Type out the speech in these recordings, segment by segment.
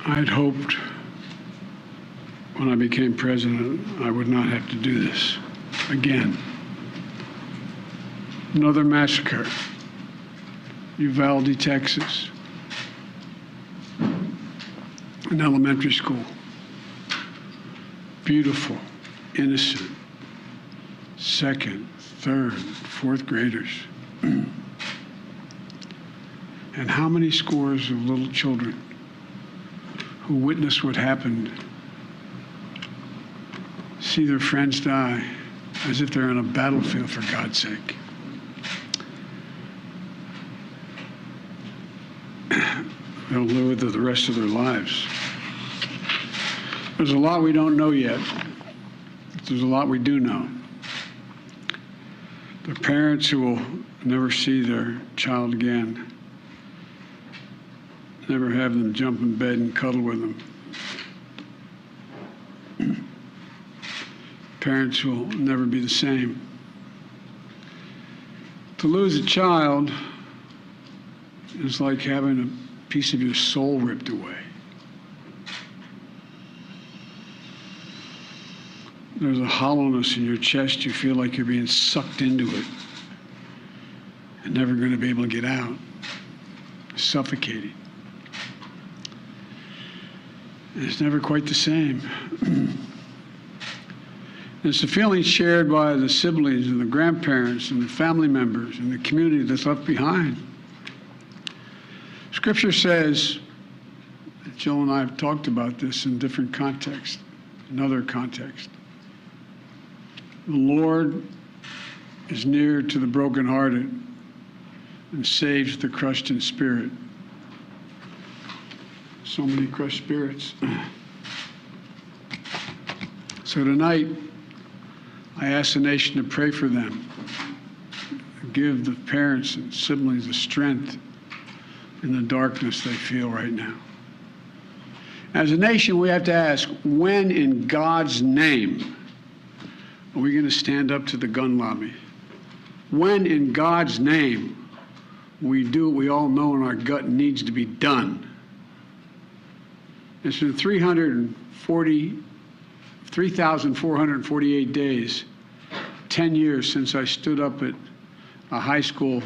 I'd hoped when I became president I would not have to do this again. Another massacre, Uvalde, Texas, an elementary school. Beautiful, innocent, second, third, fourth graders. And how many scores of little children who witnessed what happened see their friends die as if they're on a battlefield, for God's sake. They'll live with it the rest of their lives. There's a lot we don't know yet. There's a lot we do know. The parents who will never see their child again, never have them jump in bed and cuddle with them. Parents will never be the same. To lose a child is like having a piece of your soul ripped away. There's a hollowness in your chest. You feel like you're being sucked into it and never going to be able to get out. Suffocating. And it's never quite the same. It's a feeling shared by the siblings and the grandparents and the family members and the community that's left behind. Scripture says, Jill and I have talked about this in different contexts, in other contexts. The Lord is near to the brokenhearted and saves the crushed in spirit. So many crushed spirits. So tonight, I ask the nation to pray for them. Give the parents and siblings the strength in the darkness they feel right now. As a nation, we have to ask, when in God's name are we going to stand up to the gun lobby? When in God's name we do what we all know in our gut needs to be done? It's been 3,448 days, 10 years since I stood up at a high school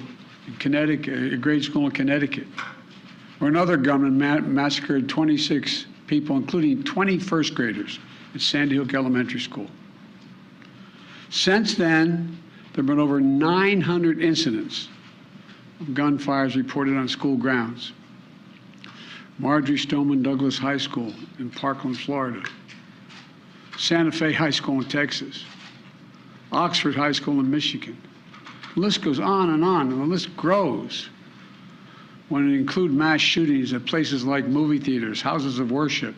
in Connecticut, a grade school in Connecticut, where another gunman massacred 26 people, including 20 first graders at Sandy Hook Elementary School. Since then, there have been over 900 incidents of gunfires reported on school grounds. Marjorie Stoneman Douglas High School in Parkland, Florida. Santa Fe High School in Texas. Oxford High School in Michigan. The list goes on, and the list grows when it includes mass shootings at places like movie theaters, houses of worship,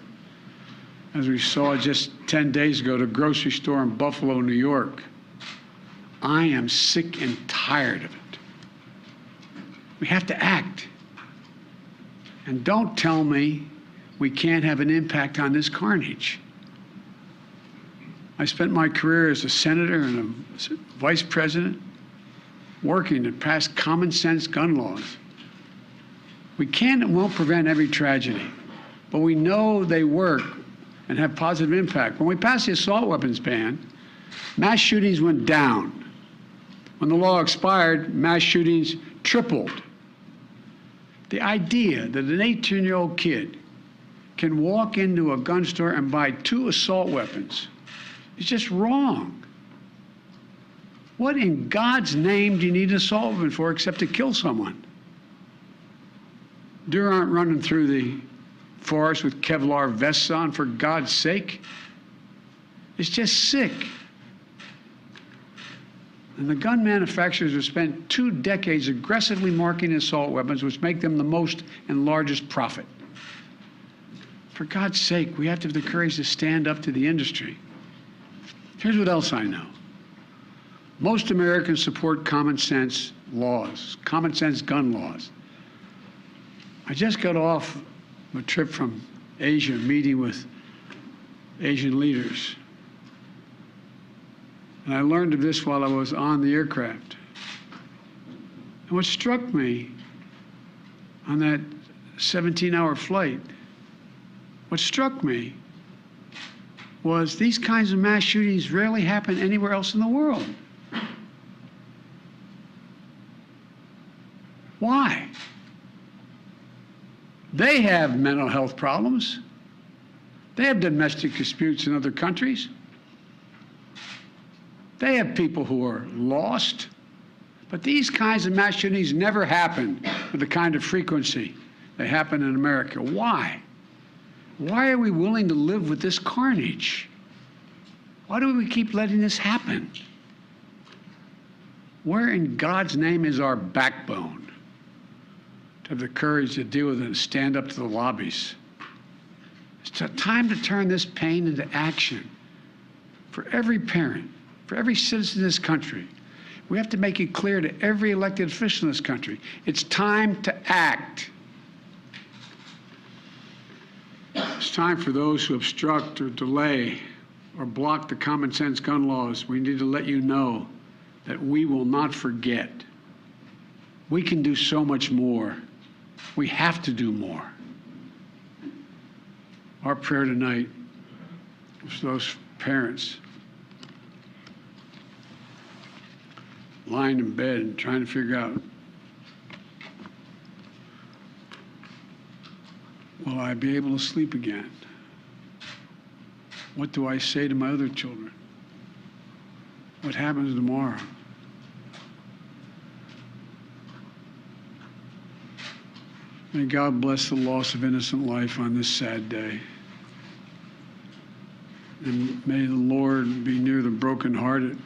as we saw just 10 days ago, the grocery store in Buffalo, New York. I am sick and tired of it. We have to act. And don't tell me we can't have an impact on this carnage. I spent my career as a senator and a vice president working to pass common sense gun laws. We can and won't prevent every tragedy, but we know they work and have positive impact. When we passed the assault weapons ban, mass shootings went down. When the law expired, mass shootings tripled. The idea that an 18-year-old kid can walk into a gun store and buy 2 assault weapons is just wrong. What in God's name do you need an assault weapon for except to kill someone? Deer aren't running through the forest with Kevlar vests on, for God's sake. It's just sick. And the gun manufacturers have spent 2 decades aggressively marketing assault weapons, which make them the most and largest profit. For God's sake, we have to have the courage to stand up to the industry. Here's what else I know. Most Americans support common sense laws, common sense gun laws. I just got off a trip from Asia, meeting with Asian leaders. And I learned of this while I was on the aircraft. And what struck me on that 17-hour flight What struck me was these kinds of mass shootings rarely happen anywhere else in the world. Why? They have mental health problems. They have domestic disputes in other countries. They have people who are lost. But these kinds of mass shootings never happen with the kind of frequency they happen in America. Why? Why are we willing to live with this carnage? Why do we keep letting this happen? Where in God's name is our backbone to have the courage to deal with it and stand up to the lobbies? It's time to turn this pain into action for every parent, for every citizen in this country. We have to make it clear to every elected official in this country, it's time to act. It's time for those who obstruct or delay or block the common sense gun laws. We need to let you know that we will not forget. We can do so much more. We have to do more. Our prayer tonight is for those parents lying in bed and trying to figure out, will I be able to sleep again? What do I say to my other children? What happens tomorrow? May God bless the loss of innocent life on this sad day. And may the Lord be near the brokenhearted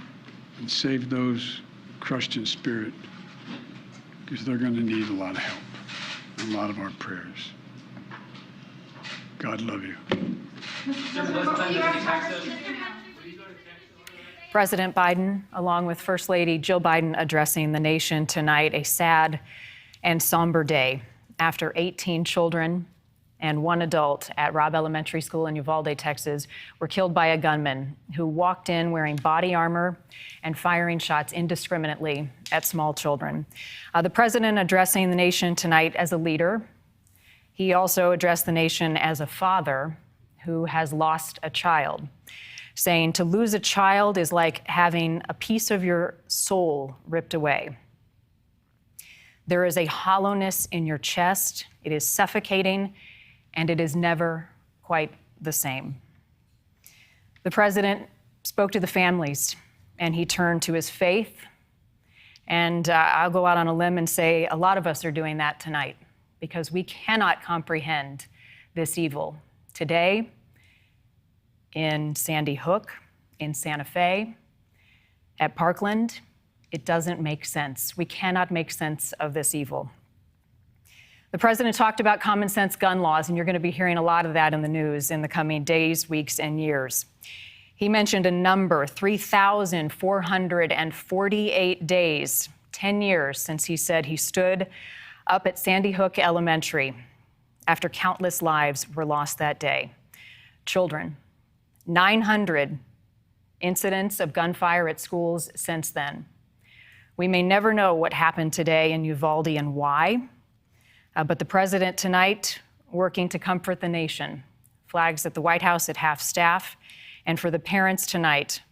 and save those crushed in spirit, because they're going to need a lot of help and a lot of our prayers. God love you. President Biden, along with First Lady Jill Biden, addressing the nation tonight, a sad and somber day after 18 children and one adult at Robb Elementary School in Uvalde, Texas, were killed by a gunman who walked in wearing body armor and firing shots indiscriminately at small children. The president addressing the nation tonight as a leader. He also addressed the nation as a father who has lost a child, saying to lose a child is like having a piece of your soul ripped away. There is a hollowness in your chest. It is suffocating, and it is never quite the same. The president spoke to the families, and he turned to his faith. And I'll go out on a limb and say a lot of us are doing that tonight, because we cannot comprehend this evil. Today, in Sandy Hook, in Santa Fe, at Parkland, it doesn't make sense. We cannot make sense of this evil. The president talked about common sense gun laws, and you're going to be hearing a lot of that in the news in the coming days, weeks, and years. He mentioned a number, 3,448 days, 10 years since he said he stood up at Sandy Hook Elementary after countless lives were lost that day. Children, 900 incidents of gunfire at schools since then. We may never know what happened today in Uvalde and why, but the president tonight working to comfort the nation. Flags at the White House at half-staff. And for the parents tonight,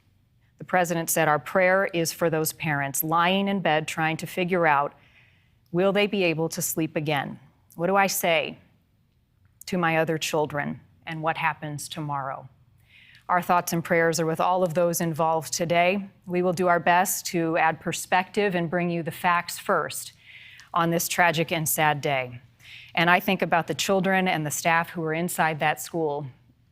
the president said our prayer is for those parents lying in bed trying to figure out, will they be able to sleep again? What do I say to my other children, and what happens tomorrow? Our thoughts and prayers are with all of those involved today. We will do our best to add perspective and bring you the facts first on this tragic and sad day. And I think about the children and the staff who were inside that school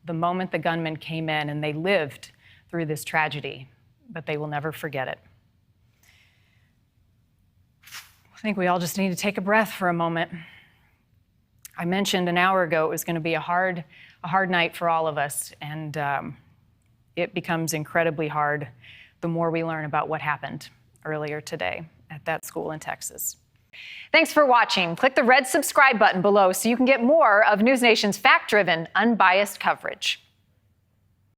the moment the gunman came in, and they lived through this tragedy, but they will never forget it. I think we all just need to take a breath for a moment. I mentioned an hour ago it was going to be a hard night for all of us, and it becomes incredibly hard the more we learn about what happened earlier today at that school in Texas. Thanks for watching. Click the red subscribe button below so you can get more of NewsNation's fact-driven, unbiased coverage.